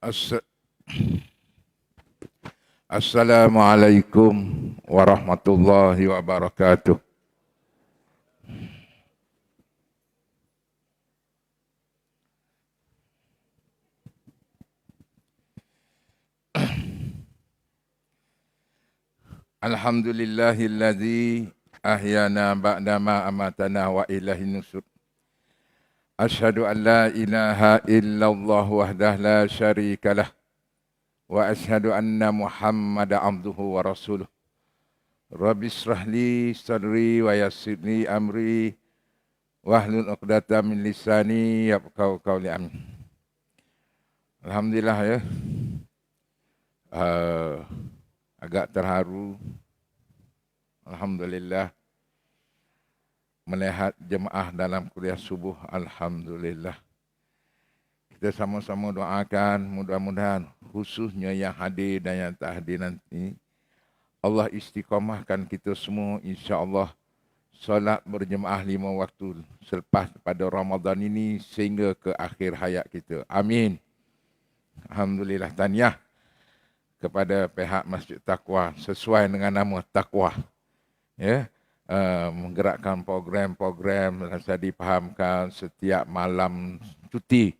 As- Assalamualaikum warahmatullahi wabarakatuh. Alhamdulillahilladzi ahyana ba'dama amatana wa ilahi nusur. Ashhadu an la ilaha illallah wahdah la syarikalah wa ashhadu anna Muhammadan abduhu wa rasuluh. Rabbi israh li sadri wa yassir li amri wahlul 'uqdatam min lisani yafqahu qawli. Amin. Alhamdulillah ya. Agak terharu. Alhamdulillah melihat jemaah dalam kuliah subuh. Alhamdulillah. Kita sama-sama doakan mudah-mudahan khususnya yang hadir dan yang tak hadir nanti Allah istiqamahkan kita semua insya-Allah solat berjemaah 5 waktu selepas pada Ramadan ini sehingga ke akhir hayat kita. Amin. Alhamdulillah, tahniah kepada pihak Masjid Taqwa sesuai dengan nama Taqwa. Ya, menggerakkan program-program yang saya dipahamkan setiap malam cuti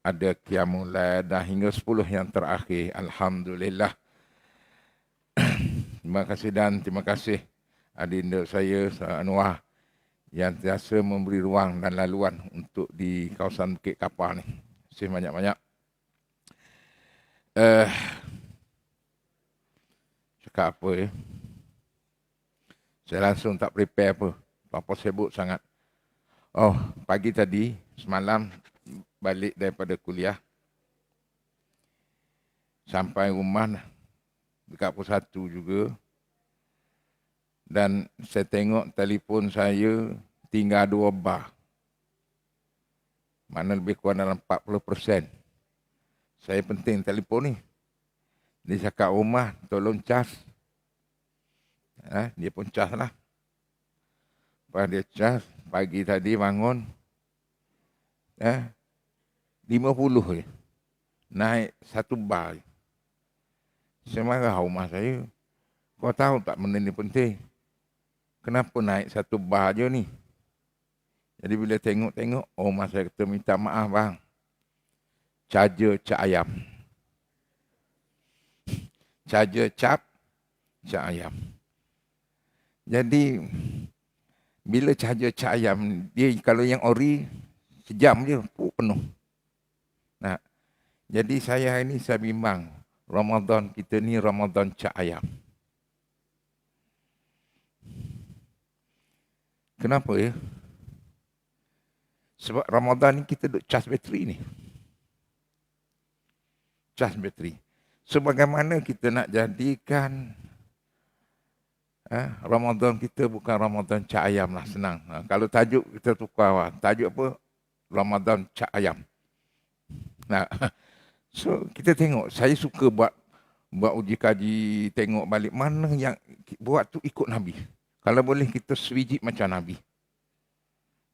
ada qiyamul lail dan hingga 10 yang terakhir. Alhamdulillah. Terima kasih adinda saya Anwar yang biasa memberi ruang dan laluan untuk di kawasan Bukit Kapar ni. Terima kasih banyak-banyak. Cakap apa ya? Saya langsung tak prepare apa sibuk sangat. Oh, pagi tadi, semalam balik daripada kuliah. Sampai rumah dekat pukul 1 juga. Dan saya tengok telefon saya tinggal 2 bar. Mana lebih kurang dalam 40%. Saya penting telefon ni. Dia cakap rumah, tolong cas. Dia pun cas lah. Lepas dia cas, pagi tadi bangun. 50 je. Naik 1 bar. Saya marah rumah saya. Kau tahu tak benda ni penting? Kenapa naik 1 bar je ni? Jadi bila tengok-tengok, rumah saya kata minta maaf bang. Charger cak ayam. Charger cak ayam. Jadi, bila charger cak ayam, dia kalau yang ori, sejam je, penuh. Nah, jadi saya bimbang. Ramadan kita ni Ramadan cak ayam. Kenapa ya? Sebab Ramadan ni kita duk cas bateri ni. Cas bateri. Sebagaimana kita nak jadikan Ramadan kita bukan Ramadan cak ayam lah, senang. Kalau tajuk kita tukar, tajuk apa? Ramadan cak ayam. Nah, so kita tengok, saya suka buat uji kaji, tengok balik mana yang buat tu ikut Nabi. Kalau boleh kita swiji macam Nabi.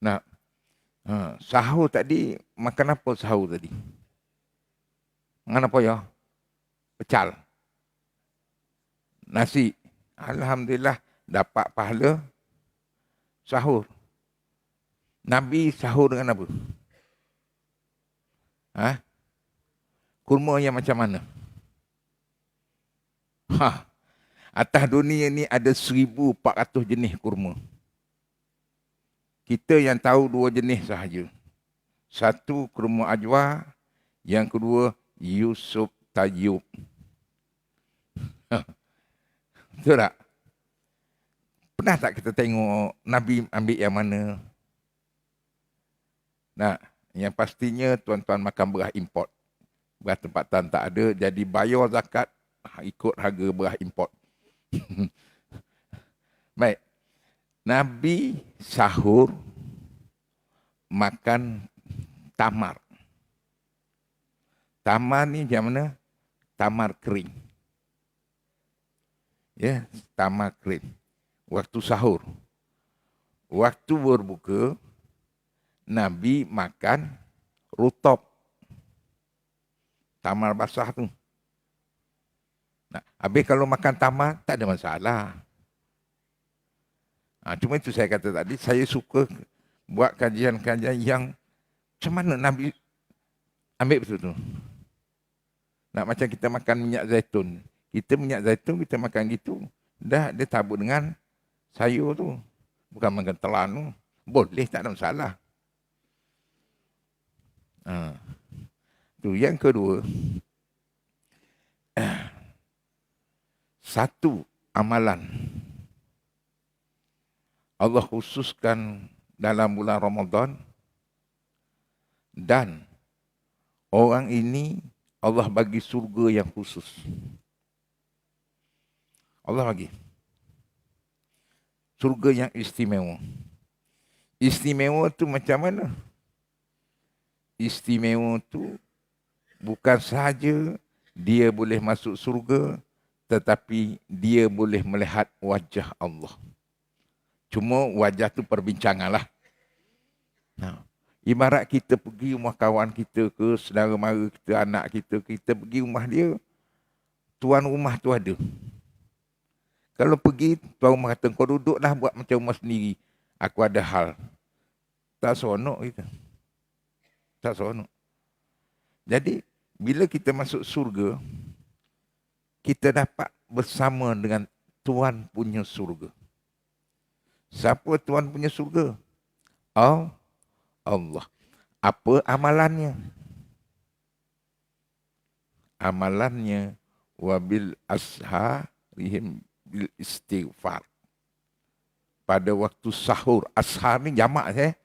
Nah, sahur tadi, makan apa sahur tadi? Makan apa ya? Pecal. Nasi. Alhamdulillah dapat pahala sahur. Nabi sahur dengan apa? Kurma yang macam mana? Atas dunia ni ada 1,400 jenis kurma. Kita yang tahu 2 jenis sahaja. Satu kurma ajwa, yang kedua Yusuf Tayyub. Betul tak? Pernah tak kita tengok Nabi ambil yang mana? Nah, yang pastinya tuan-tuan makan beras import. Beras tempatan tak ada, jadi bayar zakat ikut harga beras import. Baik. Nabi sahur makan tamar. Tamar ni macam mana? Tamar kering. Ya, tamar kering. Waktu sahur. Waktu berbuka, Nabi makan rutop. Tamar basah tu. Nah, habis kalau makan tamar, tak ada masalah. Cuma itu saya kata tadi, saya suka buat kajian-kajian yang macam mana Nabi ambil betul tu. Nak macam kita makan minyak zaitun. Kita minyak zaitun, kita makan gitu. Dah dia tabur dengan sayur tu. Bukan makan telan tu. Boleh, tak ada masalah. Tu yang kedua. Satu amalan Allah khususkan dalam bulan Ramadan dan orang ini Allah bagi surga yang khusus. Allah bagi surga yang istimewa. Istimewa tu macam mana? Istimewa tu bukan sahaja dia boleh masuk surga, tetapi dia boleh melihat wajah Allah. Cuma wajah tu perbincangan lah. Ibarat kita pergi rumah kawan kita ke, saudara mara kita, anak kita, kita pergi rumah dia, tuan rumah tu ada. Kalau pergi, tuan rumah kata, kau duduklah buat macam rumah sendiri. Aku ada hal. Tak seronok kita. Tak seronok. Jadi, bila kita masuk surga, kita dapat bersama dengan Tuhan punya surga. Siapa Tuhan punya surga? Allah. Apa amalannya? Amalannya wabil asharihim bil istighfar. Pada waktu sahur, ashar ni jamak saya.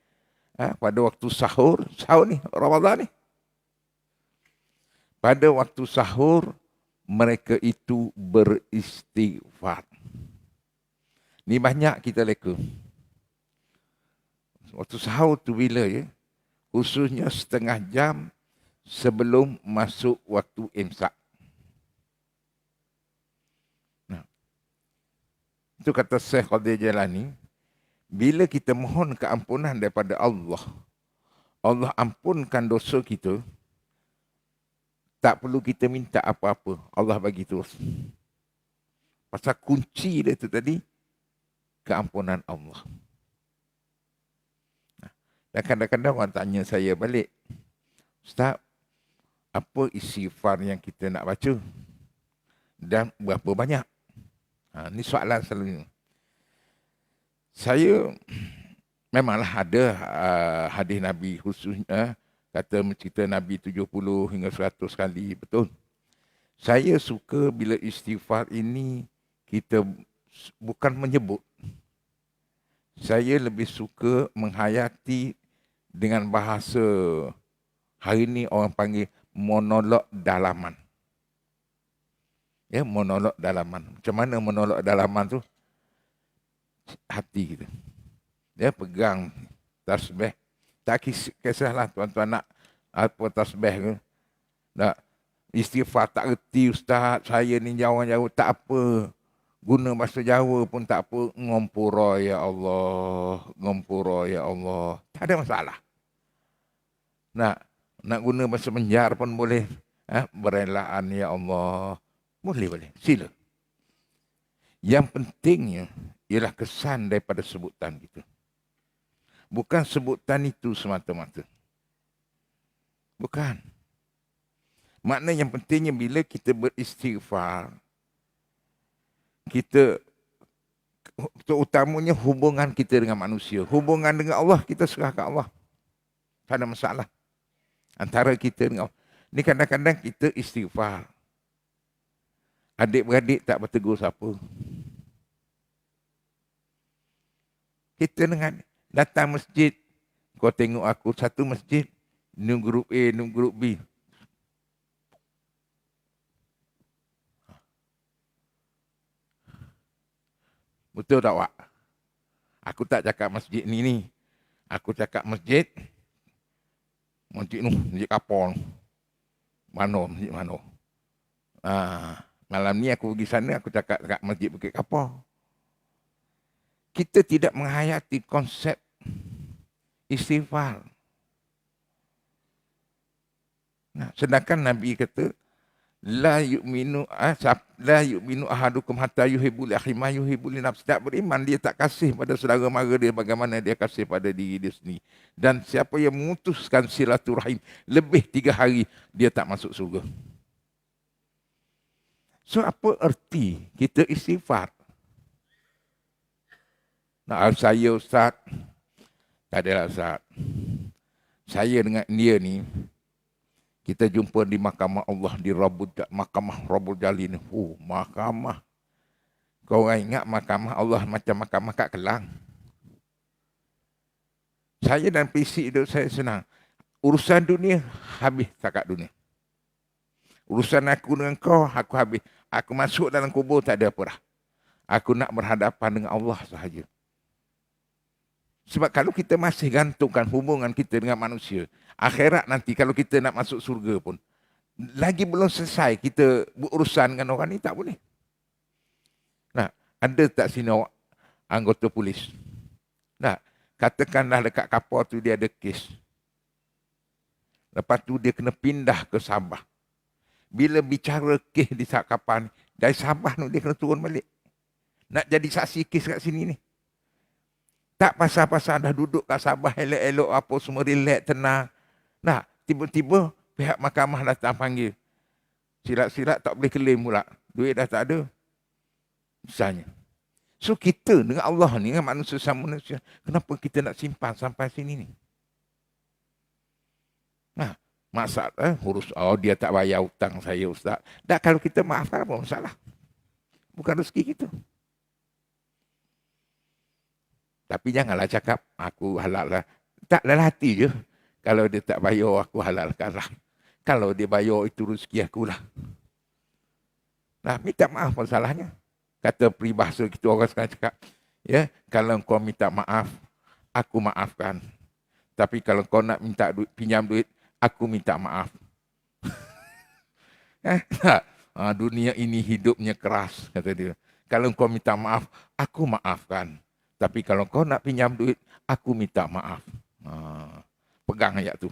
Pada waktu sahur ni Ramadan ni. Pada waktu sahur mereka itu beristighfar. Ni banyak kita leka. Waktu sahur tu bila ya? Khususnya setengah jam sebelum masuk waktu imsak. Nah, itu kata Syekh Qadir Jalani, bila kita mohon keampunan daripada Allah, Allah ampunkan dosa kita, tak perlu kita minta apa-apa, Allah bagi terus. Pasal kunci dia tu tadi, keampunan Allah. Dan kadang-kadang orang tanya saya balik, Ustaz, apa istighfar yang kita nak baca? Dan berapa banyak? Ini soalan selalunya. Saya memanglah ada hadis Nabi khususnya, kata mencerita Nabi 70 hingga 100 kali, betul. Saya suka bila istighfar ini kita bukan menyebut. Saya lebih suka menghayati dengan bahasa hari ini orang panggil monolog dalaman. Ya, monolog dalaman. Macam mana monolog dalaman tu? Hati kita. Dia pegang tasbih. Tak kisahlah tuan-tuan nak apa tasbih ke. Nak istighfar tak reti ustaz. Saya ni jauh-jauh tak apa. Guna bahasa Jawa pun tak apa. Ngompura ya Allah. Ngompura ya Allah. Tak ada masalah. Nak guna bahasa Menjar pun boleh. Berelaan ya Allah. Boleh. Sila. Yang pentingnya ialah kesan daripada sebutan kita. Bukan sebutan itu semata-mata. Bukan. Makna yang pentingnya bila kita beristighfar, kita terutamanya hubungan kita dengan manusia. Hubungan dengan Allah, kita serah ke Allah. Tak ada masalah. Antara kita dengan Allah. Ini kadang-kadang kita istighfar. Adik-beradik tak bertegur siapa. Kita dengan datang masjid, kau tengok aku satu masjid, ni grup A, ni grup B. Betul tak, Wak? Aku tak cakap masjid ni. Aku cakap masjid masjid kapal. Masjid mana? Malam ni aku pergi sana, aku cakap kat masjid Bukit Kapal. Kita tidak menghayati konsep istighfar. Nah, sedangkan Nabi kata, la yu'minu ahadukum hatta yuhibbu li akhihi ma yuhibbu li nafsihi. Tak beriman, dia tak kasih pada saudara mara dia bagaimana dia kasih pada diri dia sendiri. Dan siapa yang memutuskan silaturahim lebih 3 hari, dia tak masuk surga. So, apa erti kita istighfar? Nah, saya Ustaz, tak adalah Ustaz. Saya dengan dia ni, kita jumpa di mahkamah Allah, di mahkamah Rabbul Jalil ni. Mahkamah. Kau orang ingat mahkamah Allah macam mahkamah kat Kelang. Saya dan PC itu saya senang. Urusan dunia, habis takat dunia. Urusan aku dengan kau, aku habis. Aku masuk dalam kubur, tak ada apa dah. Aku nak berhadapan dengan Allah sahaja. Sebab kalau kita masih gantungkan hubungan kita dengan manusia, akhirat nanti kalau kita nak masuk surga pun, lagi belum selesai kita berurusan dengan orang ni, tak boleh. Nah, ada tak sini awak anggota polis? Nah, katakanlah dekat kapal tu dia ada kes. Lepas tu dia kena pindah ke Sabah. Bila bicara kes di saat kapal ni, dari Sabah tu dia kena turun balik. Nak jadi saksi kes kat sini ni. Tak pasal-pasal dah duduk kat Sabah elok-elok apa semua relax tenang. Nah, tiba-tiba pihak mahkamah datang panggil. Silat-silat tak boleh claim pula. Duit dah tak ada. Misalnya. So kita dengan Allah ni, dengan manusia sama manusia, kenapa kita nak simpan sampai sini ni? Nah, masalah urus dia tak bayar hutang saya Ustaz. Dah kalau kita maafkan apa masalah? Bukan rezeki kita. Tapi janganlah cakap, aku halal lah. Tak dalam hati je. Kalau dia tak bayar, aku halalkan lah. Kalau dia bayar, itu rezeki aku lah. Nah, minta maaf masalahnya. Kata peribahasa kita orang sekarang cakap, ya, kalau kau minta maaf, aku maafkan. Tapi kalau kau nak minta duit, pinjam duit, aku minta maaf. Dunia ini hidupnya keras, kata dia. Kalau kau minta maaf, aku maafkan. Tapi kalau kau nak pinjam duit, aku minta maaf. Pegang ayat tu.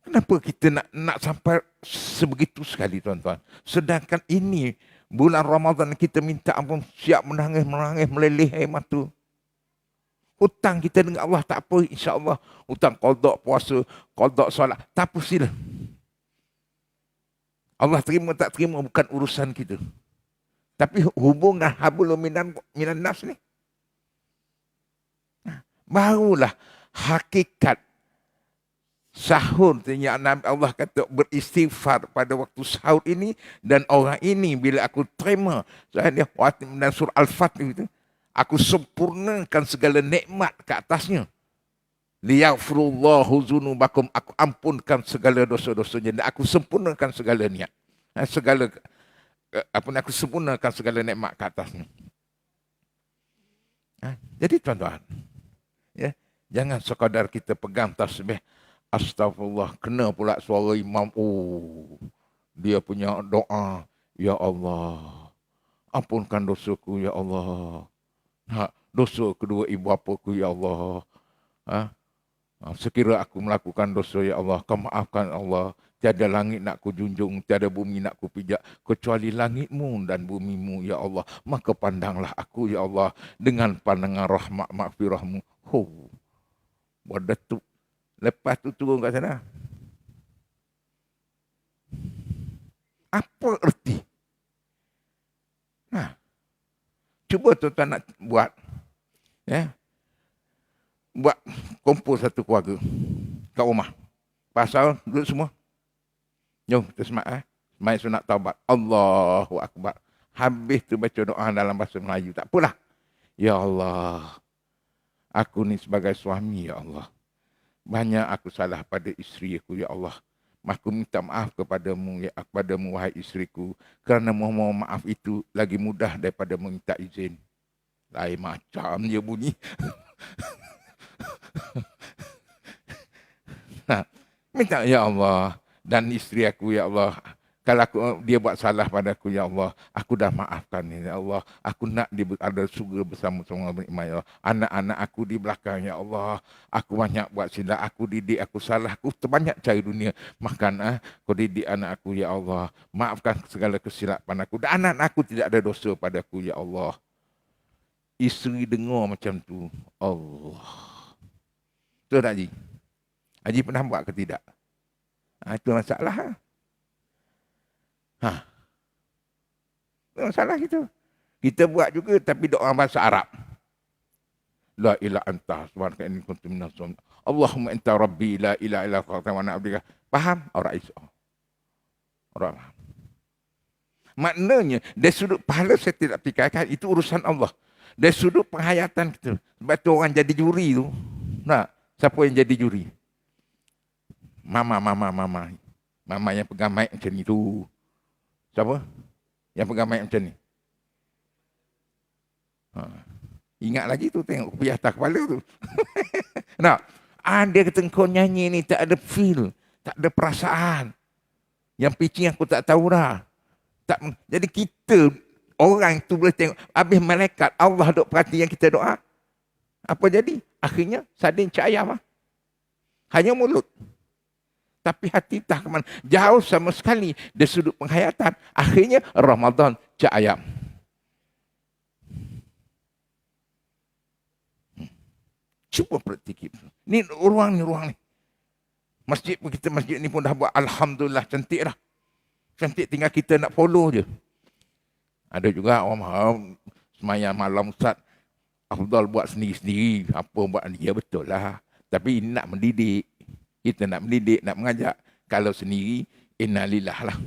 Kenapa kita nak sampai sebegitu sekali, tuan-tuan? Sedangkan ini, bulan Ramadan kita minta ampun, siap menangis, meleleh air mata. Hutang kita dengan Allah tak apa, insya-Allah. Hutang qada puasa, qada solat, tak apa sila. Allah terima tak terima bukan urusan kita. Tapi hubungan hablum minan nas ni, barulah hakikat sahur yang Nabi Allah kata beristighfar pada waktu sahur ini. Dan orang ini bila aku terima dan surah Al-Fatih itu, aku sempurnakan segala nikmat ke atasnya. Liyaghfirullahu dzunubakum, aku ampunkan segala dosa-dosanya dan aku sempurnakan segala niat. Aku sempurnakan segala nikmat ke atasnya. Jadi tuan-tuan, ya, jangan sekadar kita pegang tasbih, astagfirullah, kena pula suara imam. Dia punya doa, ya Allah, ampunkan dosaku ya Allah. Dosa kedua ibu bapaku ya Allah. Sekira aku melakukan dosa ya Allah, kau maafkan Allah. Tiada langit nak ku junjung, tiada bumi nak ku pijak, kecuali langitmu dan bumimu ya Allah. Maka pandanglah aku ya Allah dengan pandangan rahmat maghfirahmu. Berdetuk. Lepas tu turun kat sana. Apa erti? Cuba tuan-tuan nak buat. Ya. Buat kumpul satu keluarga kat rumah. Pasal duduk semua. Jom kita semak. Semak sunat taubat. Allahu Akbar. Habis tu baca doa dalam bahasa Melayu. Tak apalah. Ya Allah. Aku ni sebagai suami ya Allah. Banyak aku salah pada isteri aku ya Allah. Aku minta maaf kepadamu wahai isteriku. Kerana mohon maaf itu lagi mudah daripada meminta izin. Lain macam dia bunyi. Minta ya Allah. Dan isteri aku ya Allah. Kalau dia buat salah padaku, ya Allah, aku dah maafkan ni, ya Allah. Aku nak dia ada surga bersama-sama beriman, ya Allah. Anak-anak aku di belakang, ya Allah. Aku banyak buat silap, aku didik, aku salah, aku terbanyak cari dunia. Makan, kau didik anak aku, ya Allah. Maafkan segala kesilapan aku. Dan anak aku tidak ada dosa padaku, ya Allah. Isteri dengar macam tu, Allah. Betul tak, Haji? Haji pernah buat ke tidak? Itu masalah. Masalah kita. Kita buat juga tapi doa bahasa Arab. La ilaha anta subhanaka inni kuntu minas zalimin. Allahumma anta rabbi la ilaha illa anta wa ana abduka. Faham? Orang Islam. Orang faham. Maknanya dari sudut pahala saya tidak fikirkan itu urusan Allah. Dari sudut penghayatan kita. Sebab tu orang jadi juri tu. Nah, siapa yang jadi juri? Mama yang pegang mic macam ni tu. Siapa? Yang pegang mic macam ni. Ingat lagi tu, tengok kopi atas kepala tu. Nah, dia kata kau nyanyi ni tak ada feel, tak ada perasaan. Yang pitching aku tak tahu dah. Jadi kita, orang tu boleh tengok. Habis malaikat, Allah duk perhati yang kita doa. Apa jadi? Akhirnya sardin cak ayam. Hanya mulut. Tapi hati tak kemana. Jauh sama sekali dari sudut penghayatan. Akhirnya Ramadan cak ayam. Cuba praktik. Ni ruang ni. Masjid ni pun dah buat alhamdulillah cantik dah. Cantik, tinggal kita nak follow je. Ada juga orang semayang malam Ustaz, afdal buat sendiri-sendiri. Apa buat dia betul lah. Tapi ini nak mendidik. Kita nak mendidik, nak mengajak. Kalau sendiri, innalillah lah.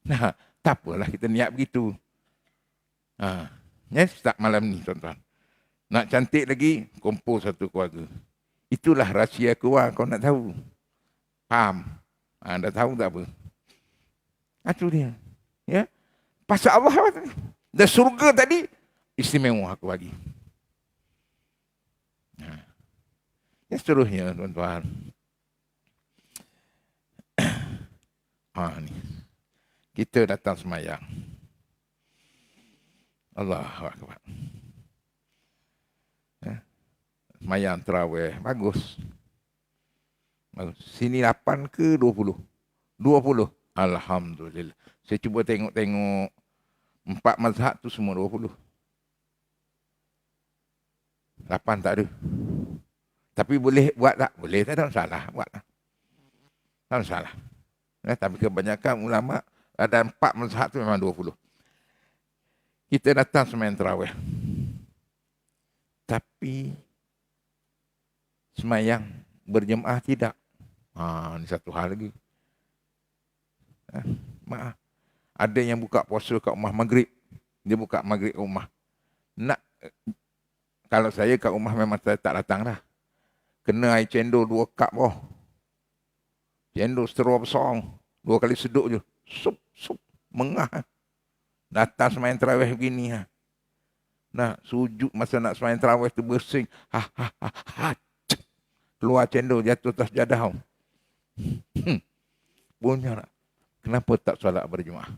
Nah, tak apalah kita niat begitu. Start malam ni tuan-tuan. Nak cantik lagi, kumpul satu keluarga. Itulah rahsia keluar, kau nak tahu. Faham? Dah tahu tak apa? Itu dia. Ya? Pasal Allah tadi. Dan surga tadi, istimewa aku bagi. Ya seterusnya tuan-tuan. Ni. Kita datang semayang. Allahu Akbar. Semayang terawih. Bagus. Sini 8 ke 20? 20. Alhamdulillah. Saya cuba tengok-tengok 4 mazhab tu semua 20. 8 tak ada. Tapi boleh buat tak? Boleh tak? Tak salah. Buat tak? Tak salah. Tapi kebanyakan ulama ada 4 mazhab tu memang 20. Kita datang semayang terawih. Tapi semayang berjemaah tidak. Ini satu hal lagi. Maaf. Ada yang buka puasa kat rumah maghrib. Dia buka maghrib kat rumah. Kalau saya kat rumah memang saya tak datang dah. Kena air cendol 2 cup bawah. Cendol setera besar. 2 kali seduk je. Sup. Mengah. Datang semayang terawih begini. Nah, sujud masa nak semayang terawih tu bersing. Keluar cendol jatuh atas jadah. Punya nak. Kenapa tak solat berjemaah?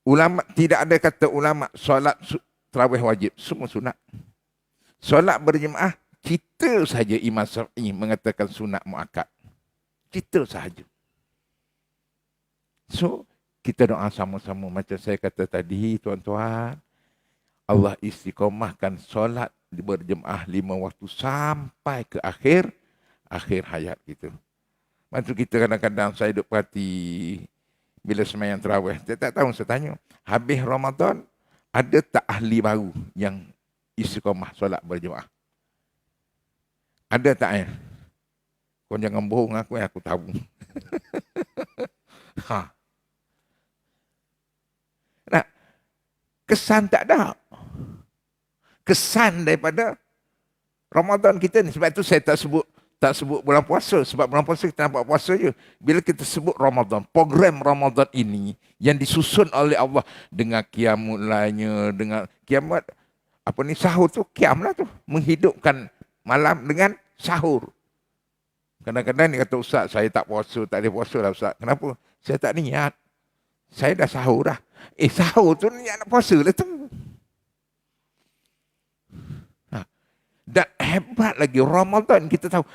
Ulama tidak ada kata ulama solat tarawih wajib, semua sunat. Solat berjemaah kita saja Imam Syafi'i mengatakan sunat muakkad. Kita sahaja. So kita doa sama-sama macam saya kata tadi tuan-tuan. Allah istiqamahkan solat berjemaah 5 waktu sampai ke akhir hayat kita. Macam kita kadang-kadang saya duduk perhati bila semayang terawih. Saya tak tahu, saya tanya. Habis Ramadan, ada tak ahli baru yang istiqamah solat berjemaah? Ada tak ya? Kau jangan bohong aku tahu. Nah, kesan tak ada. Kesan daripada Ramadan kita ni. Sebab itu saya tak sebut bulan puasa. Sebab bulan puasa kita nampak puasa je. Bila kita sebut Ramadan, program Ramadan ini yang disusun oleh Allah dengan qiyamul lainnya, dengan kiamat, sahur tu, qiyam lah tu. Menghidupkan malam dengan sahur. Kadang-kadang dia kata, Ustaz, saya tak puasa, tak ada puasa lah Ustaz. Kenapa? Saya tak niat. Saya dah sahur dah. Sahur tu ni nak puasa lah tu. Ha. Dan hebat lagi, Ramadan kita tahu,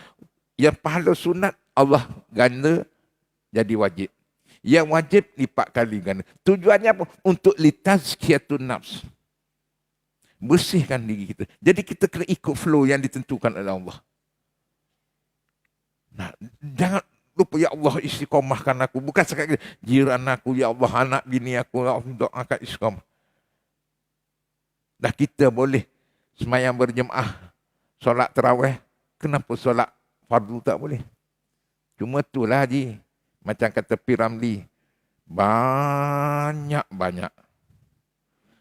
yang pahala sunat Allah ganda jadi wajib. Yang wajib lipat kali ganda. Tujuannya apa? Untuk litazkiyatun nafs. Bersihkan diri kita. Jadi kita kena ikut flow yang ditentukan oleh Allah. Nah, jangan lupa, ya Allah istiqomahkan aku. Bukan sekadar jiran aku, ya Allah anak bini aku, ya Allah doakan istiqomah. Dah kita boleh semayang berjemaah, solat tarawih. Kenapa solat fardu tak boleh? Cuma itulah Haji. Macam kata Piramli. Banyak-banyak.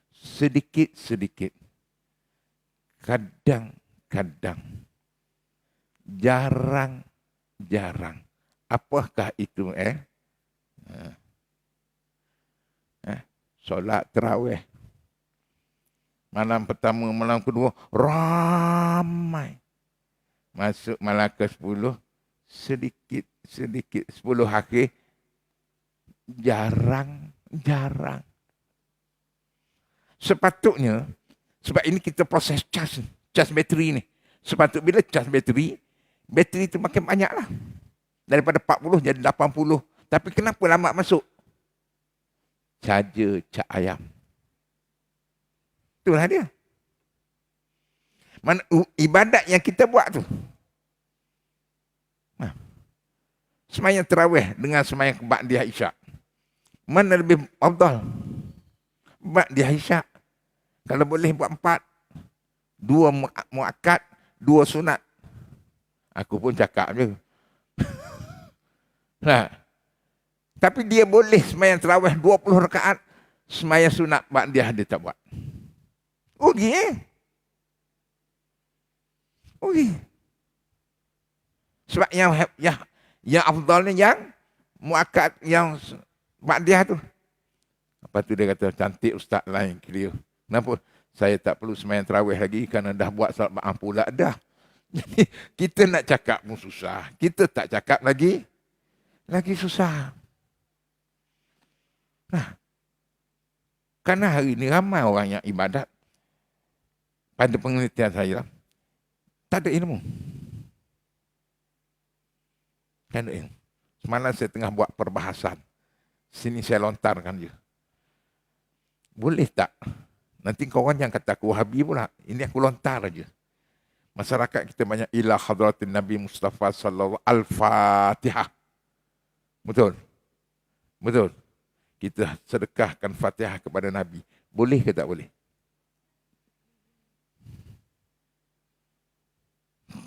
Sedikit-sedikit. Kadang-kadang. Jarang-jarang. Apakah itu solat tarawih. Malam pertama, malam kedua, ramai. Masuk malam ke-10, sedikit. 10 akhir, jarang. Sepatutnya, sebab ini kita proses cas bateri ni. Sepatutnya bila cas bateri itu makin banyak lah. Daripada 40 jadi 80. Tapi kenapa lambat masuk? Caja cak ayam. Itulah dia. Mana ibadat yang kita buat tu. Semayang tarawih dengan semayang ba'diyah isyak. Mana lebih afdal? Ba'diyah isyak. Kalau boleh buat 4. 2 muakkad, 2 sunat. Aku pun cakap je. Nah. Tapi dia boleh semayang tarawih 20 rakaat. Semayang sunat ba'diyah dia tak buat. Rugi Rugi. Sebab yang afdalnya yang muakkad, yang ba'diyah tu. Lepas tu dia kata, cantik ustaz lain clear. Kenapa? Saya tak perlu semayang tarawih lagi kerana dah buat salat ba'am pula dah. Jadi kita nak cakap pun susah. Kita tak cakap lagi susah. Nah, kerana hari ini ramai orang yang ibadat. Pada penelitian saya, tak ada ilmu. Tak ada ilmu. Semalam saya tengah buat perbahasan. Sini saya lontarkan je. Boleh tak? Nanti kawan yang kata aku Wahabi pula. Ini aku lontar aja. Masyarakat kita banyak ila hadratin Nabi Mustafa sallallahu al-Fatihah. Betul? Betul. Kita sedekahkan Fatihah kepada Nabi. Boleh ke tak boleh?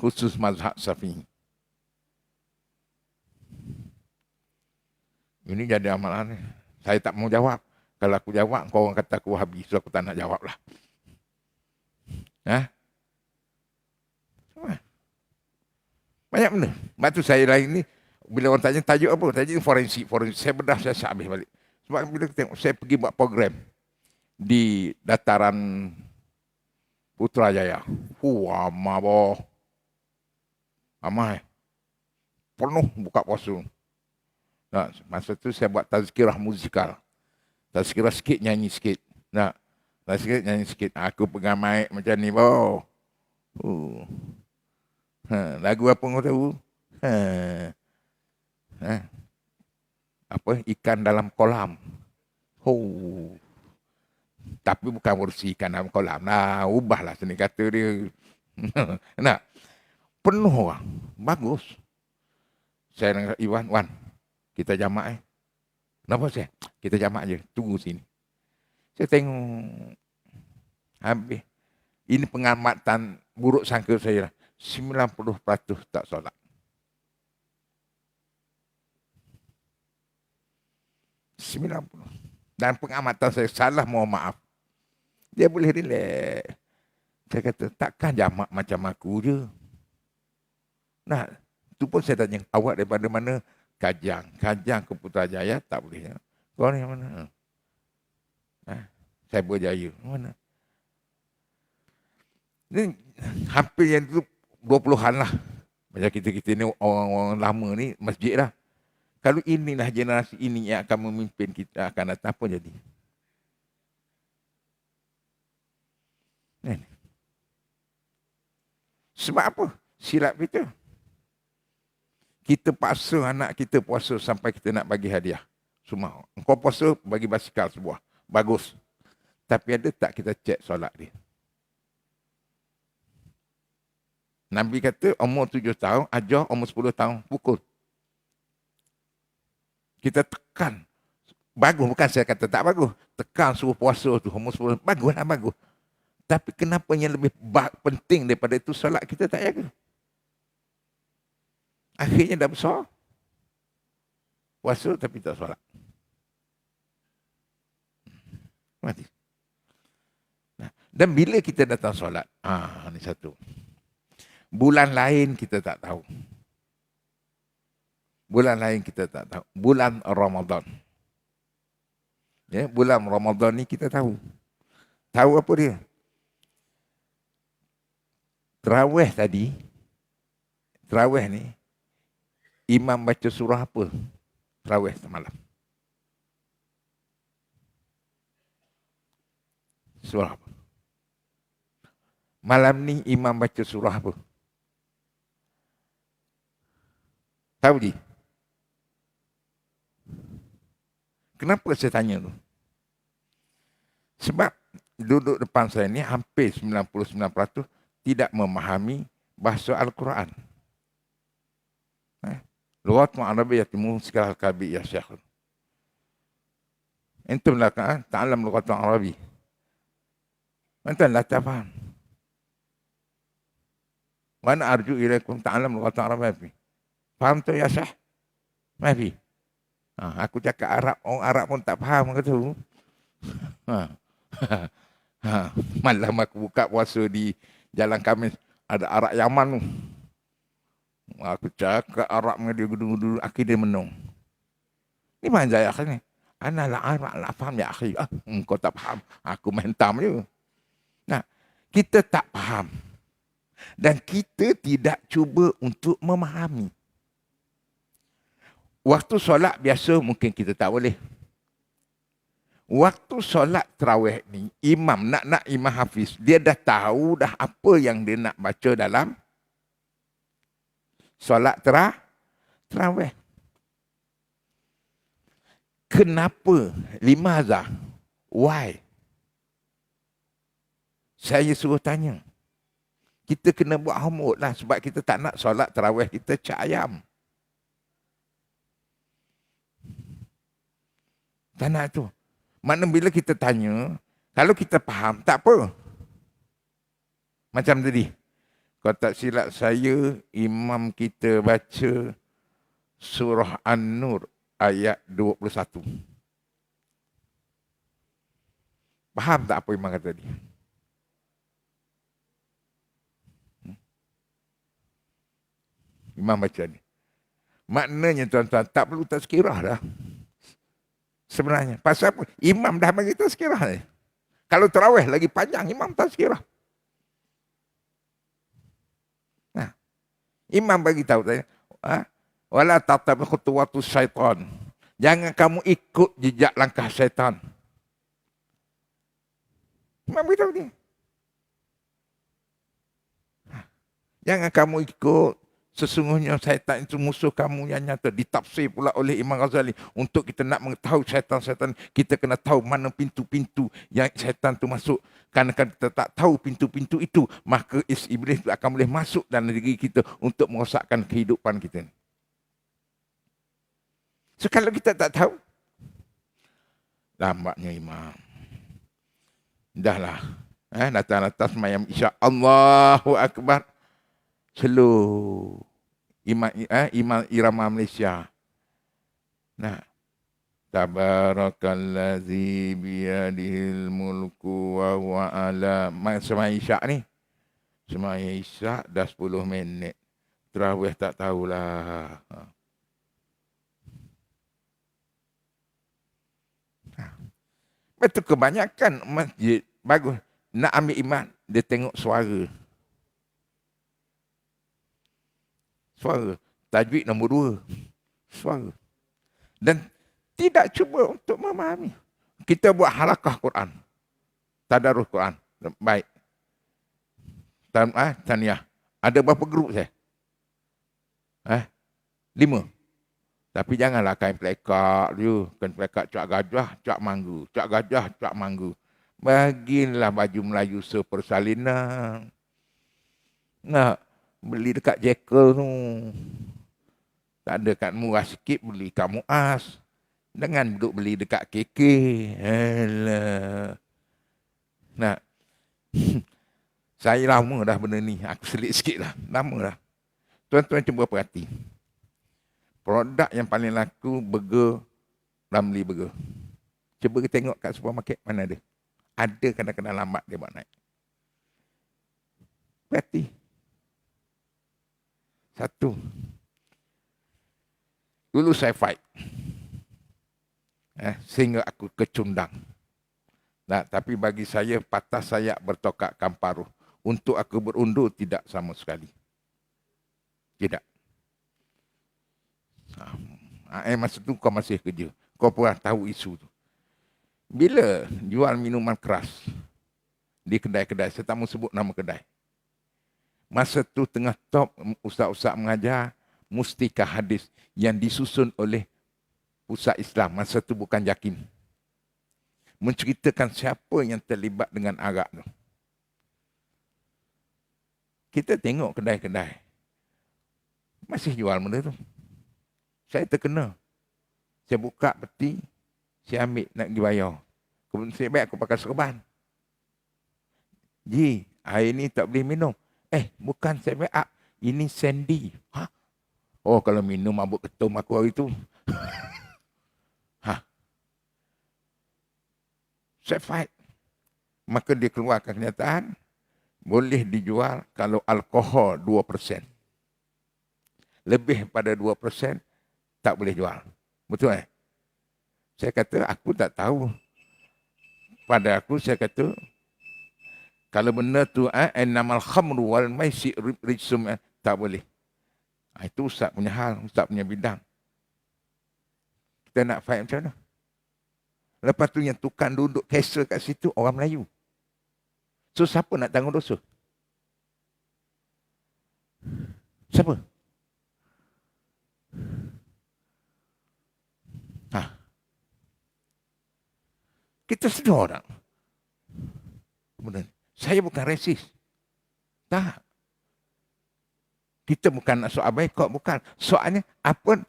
Khusus mazhab Syafi'i. Ini jadi amalan ni. Saya tak mau jawab. Kalau aku jawab, kau orang kata aku Wahabi. So aku tak nak jawab lah. Banyak benda. Sebab tu saya lain ni, bila orang tanya tajuk apa? Tajuk forensik. Saya bedah, saya habis balik. Sebab bila tengok, saya pergi buat program di dataran Putrajaya. Amah boh. Amah penuh buka puasa. Nah, masa tu saya buat tazkirah musikal. Tazkirah sikit, nyanyi sikit. Nah, tazkirah nyanyi sikit. Aku pegang mic macam ni, boh. Lagu apa kau tahu? Apa? Ikan dalam kolam. Tapi bukan urusi ikan dalam kolam. Nah, ubahlah seni kata dia. Nah, penuh orang. Bagus. Saya dengan Iwan, Wan, kita jamak Kenapa saya? Kita jamak je. Tunggu sini. Saya tengok. Habis. Ini pengamatan buruk sangka saya lah. 90% tak solat. Dan pengamatan saya salah, mohon maaf. Dia boleh relax. Saya kata, takkan jamak macam aku je. Nah, itu pun saya tanya, awak daripada mana? Kajang ke Putrajaya, tak boleh. Kau ni mana? Saya Berjaya. Mana? Ini hampir yang itu 20-an lah. Macam kita ni orang-orang lama ni masjid lah. Kalau inilah generasi ini yang akan memimpin kita akan datang, apa jadi? Sebab apa? Silap kita. Kita paksa anak kita puasa sampai kita nak bagi hadiah. Semua. Engkau puasa, bagi basikal sebuah. Bagus. Tapi ada tak kita cek solat dia? Nabi kata umur 7 tahun, ajar umur 10 tahun, pukul. Kita tekan. Bagus, bukan saya kata tak bagus. Tekan suruh puasa tu, umur 10, bagus lah, bagus. Tapi kenapa yang lebih penting daripada itu, solat kita tak jaga? Akhirnya dah besar. Puasa tapi tak solat. Mati. Dan bila kita datang solat, ni satu. Bulan lain kita tak tahu. Bulan lain kita tak tahu. Bulan Ramadan. Ya, bulan Ramadan ni kita tahu. Tahu apa dia? Terawih tadi, terawih ni, imam baca surah apa? Terawih semalam. Surah apa? Malam ni imam baca surah apa? Tahu dia? Kenapa saya tanya tu? Sebab duduk depan saya ni hampir 99% tidak memahami bahasa Al-Quran. Lughatun Arabiyyatun muskal kabi ya Syekh. Antum la ta'lam lughatun Arabi. Antum la tafham. Wa ana arju ilaikum ta'lam lughatun Arabi. Faham tu ya Syekh? Mafi. Aku cakap Arab, orang Arab pun tak faham ke tu. Malam aku buka puasa di Jalan Khamis, ada Arab Yaman tu. Aku cakap Arab dengan dia gudu-gudu, akhirnya dia menung. Ni mana jaya ni? Ana la Arab la faham ya akhi. Kau tak faham, aku mentam je. Nah, kita tak faham. Dan kita tidak cuba untuk memahami. Waktu solat biasa mungkin kita tak boleh. Waktu solat tarawih ni, imam nak imam hafiz, dia dah tahu dah apa yang dia nak baca dalam solat tarawih. Kenapa? Limaza? Why? Saya suruh tanya. Kita kena buat homework lah sebab kita tak nak solat tarawih kita cak ayam. Tak nak tu. Mana bila kita tanya, kalau kita faham, tak apa. Macam tadi. Kalau tak silap saya, imam kita baca surah An-Nur ayat 21. Faham tak apa imam kata tadi? Imam baca ni. Maknanya tuan-tuan, tak perlu tazkirah dah. Sebenarnya. Pasal apa? Imam dah bagi tazkirah ni. Kalau tarawih lagi panjang, imam tazkirah. Nah, imam bagi tahu tadi, wala tatabi khutuwatu syaitan. Jangan kamu ikut jejak langkah syaitan. Imam beritahu dia. Jangan kamu ikut. Sesungguhnya syaitan itu musuh kamu yang nyata. Ditafsir pula oleh Imam Ghazali. Untuk kita nak mengetahui syaitan-syaitan, kita kena tahu mana pintu-pintu yang syaitan itu masuk. Karena kita tak tahu pintu-pintu itu, maka iblis itu akan boleh masuk dalam diri kita untuk merosakkan kehidupan kita. So kalau kita tak tahu, lambatnya imam. Dahlah. Datang-datang semayam isyak. Allahu Akbar. Slow. Imam irama Malaysia. Nah. Tabarakallazi biyadihil mulku wa huwa ala. Semaya isyak ni. Semaya isyak dah 10 minit. Tarawih tak tahulah. Betul, kebanyakan masjid bagus. Nak ambil imam, dia tengok suara. Suara. Tajwid nombor 2. Suara. Dan tidak cuba untuk memahami. Kita buat halakah Quran. Tadarus Quran. Baik. Tahniah. Ada berapa grup saya? 5. Tapi janganlah kain pelekat you. Kain pelekat cuak gajah, cuak manggu. Cuak gajah, cuak manggu. Bagilah baju Melayu sepersalinan. Nak beli dekat Jekyll tu. Tak ada kat murah sikit beli kat Muaz. Jangan duduk beli dekat KK. Alah. Nak. Saya lama dah benda ni. Aku selit sikit lah. Lama dah. Tuan-tuan cuba perhati. Produk yang paling laku burger, Ramly Burger. Cuba kita tengok kat supermarket mana ada. Ada kadang-kadang lambat dia buat naik. Perhati. 1. Dulu saya fight. Sehingga aku kecundang. Nah, tapi bagi saya patah sayap bertokak kamparuh. Untuk aku berundur tidak sama sekali. Tidak. Masa tu kau masih kerja. Kau pernah tahu isu tu. Bila jual minuman keras di kedai-kedai, saya tak mau sebut nama kedai. Masa tu tengah top ustaz-ustaz mengajar mustika hadis yang disusun oleh pusat Islam. Masa tu bukan Jakim. Menceritakan siapa yang terlibat dengan arak tu. Kita tengok kedai-kedai. Masih jual benda tu. Saya terkena. Saya buka peti, saya ambil nak pergi bayar. Kemudian saya baik aku pakai serban. Ji, air ni tak boleh minum. Bukan 7-Up. Ini Sandy. Oh, kalau minum mabuk ketum aku hari tu. Saya fight. Maka dia keluarkan kenyataan. Boleh dijual kalau alkohol 2%. Lebih pada 2%. Tak boleh jual. Betul Saya kata, aku tak tahu. Pada aku, saya kata, kalau benda tu, innamal khamru wal maisir rijsum, tak boleh. Itu ustaz punya hal, ustaz punya bidang. Kita nak fight macam mana? Lepas tu yang tukang duduk castle kat situ, orang Melayu. So, siapa nak tanggung dosa? Siapa? Kita sedar tak? Kemudian, saya bukan resis. Tak. Kita bukan nak soal baik, kok bukan. Soalnya, apa?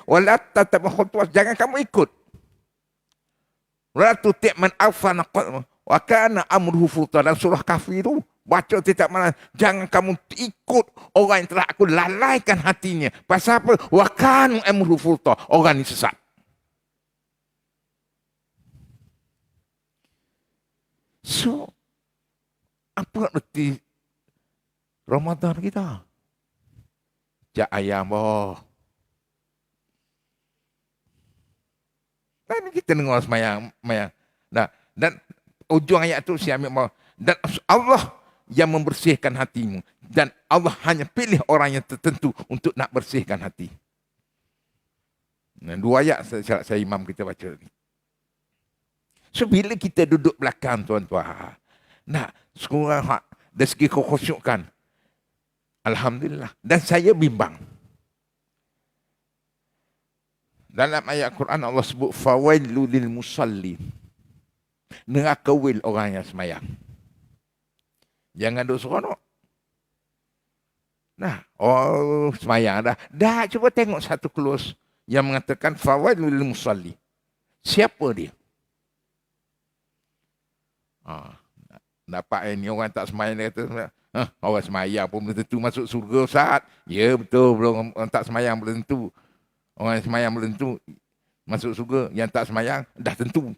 Wala tatabah khutuas, jangan kamu ikut. Wala tuti' man afana qad wa kana amruhu futa. Dalam surah Kahfi itu, baca tidak mana. Jangan kamu ikut orang yang telah aku lalaikan hatinya. Pasal apa? Wa kana amruhu futa. Orang ini sesat. So, apa erti Ramadan kita? Jak ayam boh. Dan kita dengar semayang. Nah, dan ujung ayat tu saya ambil boh. Dan Allah yang membersihkan hatimu. Dan Allah hanya pilih orang yang tertentu untuk nak bersihkan hati. Nah, 2 ayat saya imam kita baca ni. So, bila kita duduk belakang, tuan-tuan, nak sekurang dari segi kekhusyukan, alhamdulillah. Dan saya bimbang. Dalam ayat Quran Allah sebut, fawailul lil musallin. Neraka wil orang yang semayang. Jangan duduk seronok. Nah, semayang dah. Dah, cuba tengok satu close yang mengatakan fawailul lil musallin. Siapa dia? Dapat ni orang tak semayang dia kata, orang semayang pun belum tentu masuk surga Ustaz. Ya betul, belum orang tak semayang belum tentu. Orang yang semayang belum tentu masuk surga. Yang tak semayang dah tentu.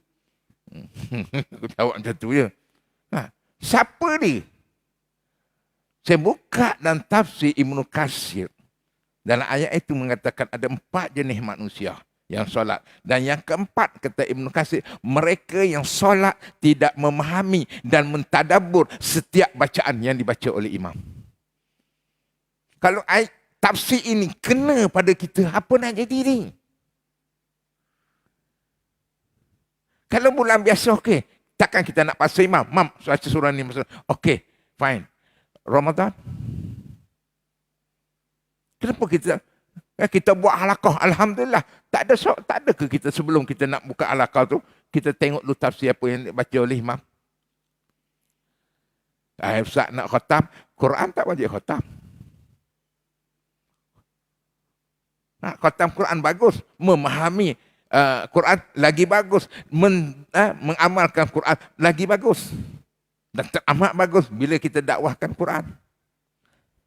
Aku jawab macam tu je. Siapa dia? Saya buka dalam tafsir Ibnu Katsir. Dalam ayat itu mengatakan ada 4 jenis manusia yang solat. Dan yang keempat, kata Ibnu Katsir, mereka yang solat tidak memahami dan mentadabbur setiap bacaan yang dibaca oleh imam. Kalau tafsir ini kena pada kita, apa nak jadi ni? Kalau bulan biasa, okey. Takkan kita nak paksa imam. Mam, baca surah ni. Okey, fine. Ramadan. Kenapa kita buat halaqah? Alhamdulillah. Tak ada ke kita sebelum kita nak buka halaqah tu, kita tengok dulu tafsir apa yang dibaca oleh imam. Ustaz nak khatam, Quran tak wajib khatam. Nak khatam Quran bagus, memahami Quran lagi bagus, mengamalkan Quran lagi bagus. Dan teramat bagus bila kita dakwahkan Quran.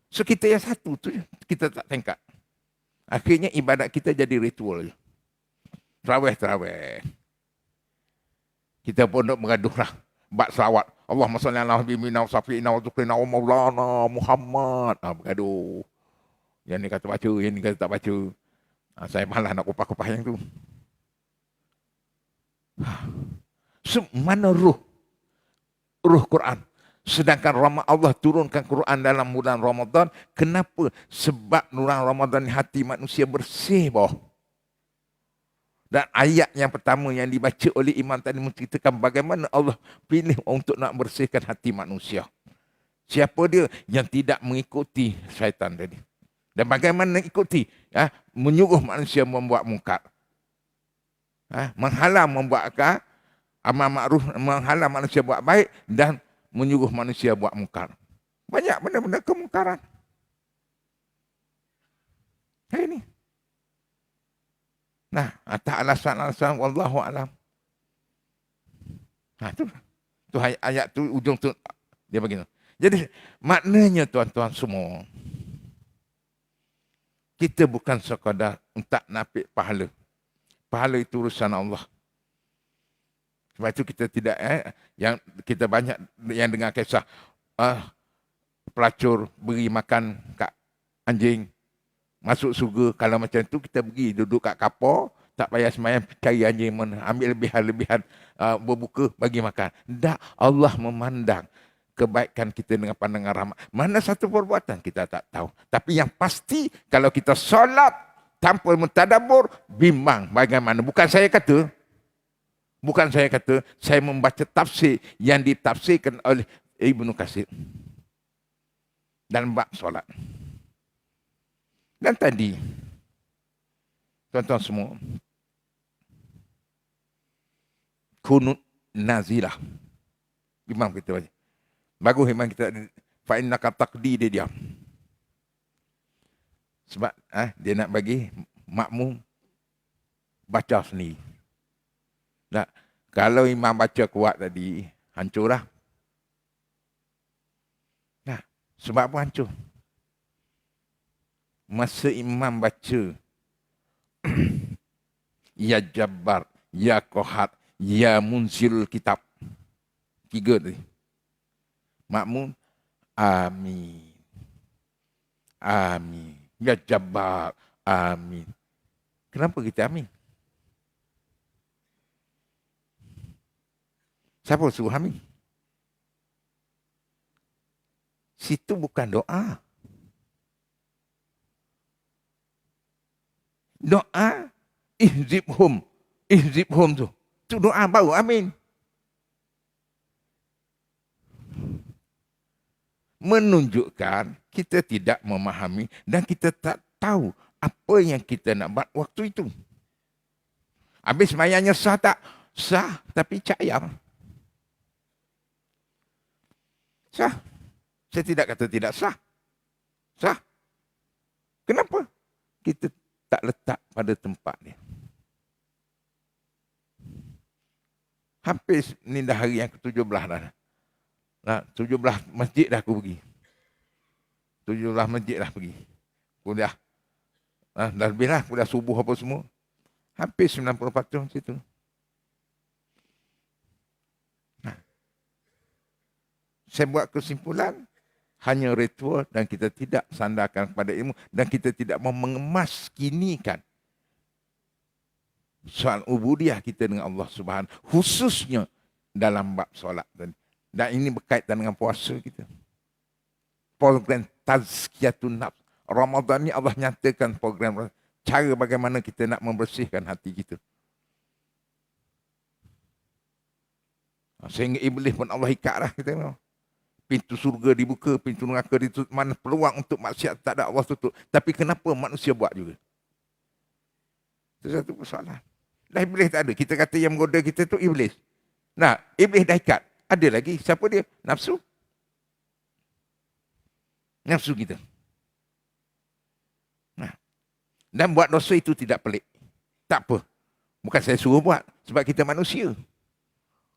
So kita yang satu tu kita tak tingkat. Akhirnya ibadat kita jadi ritual je. Terawih. Kita pun nak mengaduhlah. Bak selawat. Allahumma salli ala habibina wa safiina wa zukrina wa maulana Muhammad. Bergaduh. Yang ni kata baca, yang ni kata tak baca. Saya malah nak kupas-kupas yang tu. So, mana ruh Quran? Sedangkan Allah turunkan Quran dalam bulan Ramadan. Kenapa? Sebab bulan Ramadan hati manusia bersih, Dan ayat yang pertama yang dibaca oleh imam tadi menceritakan bagaimana Allah pilih untuk nak bersihkan hati manusia. Siapa dia yang tidak mengikuti syaitan tadi? Dan bagaimana ikuti? Menyuruh manusia membuat mungkar. Menghalang membuat amal makruf, menghalang manusia buat baik dan menyuruh manusia buat mungkar. Banyak benda-benda kemungkaran. Hari ini. Nah, tak alasan wallahu alam. Tu ayat tu ujung tu dia begini. Jadi maknanya tuan-tuan semua, kita bukan sekadar untuk nak pahala. Pahala itu urusan Allah. Sebab itu kita tidak yang kita banyak yang dengar kisah pelacur beri makan kat anjing masuk surga. Kalau macam tu kita pergi duduk kat kapal, tak payah semayang, cari anjing mana, ambil lebihan berbuka bagi makan. Tak, Allah memandang kebaikan kita dengan pandangan rahmat. Mana satu perbuatan kita tak tahu. Tapi yang pasti kalau kita solat tanpa mentadabbur, bimbang bagaimana. Bukan saya kata, saya membaca tafsir yang ditafsirkan oleh Ibnu Katsir dan bab solat. Dan tadi, tuan-tuan semua, kunut nazilah. Imam kita baca. Bagus imam kita, fa'innaka taqdi, dia diam. Sebab dia nak bagi makmum baca sendiri. Nah, kalau imam baca kuat tadi, hancurlah. Nah, sebab apa hancur? Masa imam baca, Ya Jabbar, Ya Qahar, Ya Munzilul Kitab. 3 tadi. Makmum, amin. Amin. Ya Jabbar, amin. Kenapa kita amin? Siapa suruh amin? Situ bukan doa. Doa, ihzibhum tu. Itu doa baru amin. Menunjukkan kita tidak memahami dan kita tak tahu apa yang kita nak buat waktu itu. Habis semayangnya sah tak? Sah, tapi cak ayam. Sah. Saya tidak kata tidak sah. Sah. Kenapa? Kita tak letak pada tempat dia. Hampir ni dah hari yang ke-17 dah. 17 masjid dah aku pergi. 17 masjid dah pergi. Kuliah. Dah lebih lah. Kuliah subuh apa semua. Hampir 90% macam tu. Saya buat kesimpulan. Hanya ritual dan kita tidak sandarkan kepada ilmu. Dan kita tidak mau mengemaskinikan soal ubudiyah kita dengan Allah Subhanahu. Khususnya dalam bab solat tadi. Dan ini berkaitan dengan puasa kita. Program tazkiyatun nafs. Ramadan ni Allah nyatakan program cara bagaimana kita nak membersihkan hati kita. Sehingga iblis pun Allah ikat lah. Kita tahu. Pintu surga dibuka, pintu neraka ditutup. Mana peluang untuk maksiat tak ada, Allah tutup. Tapi kenapa manusia buat juga? Itu satu persoalan. Dah iblis tak ada. Kita kata yang menggoda kita tu iblis. Nah, iblis dah ikat. Ada lagi. Siapa dia? Nafsu. Nafsu kita. Nah, dan buat dosa itu tidak pelik. Tak apa. Bukan saya suruh buat. Sebab kita manusia.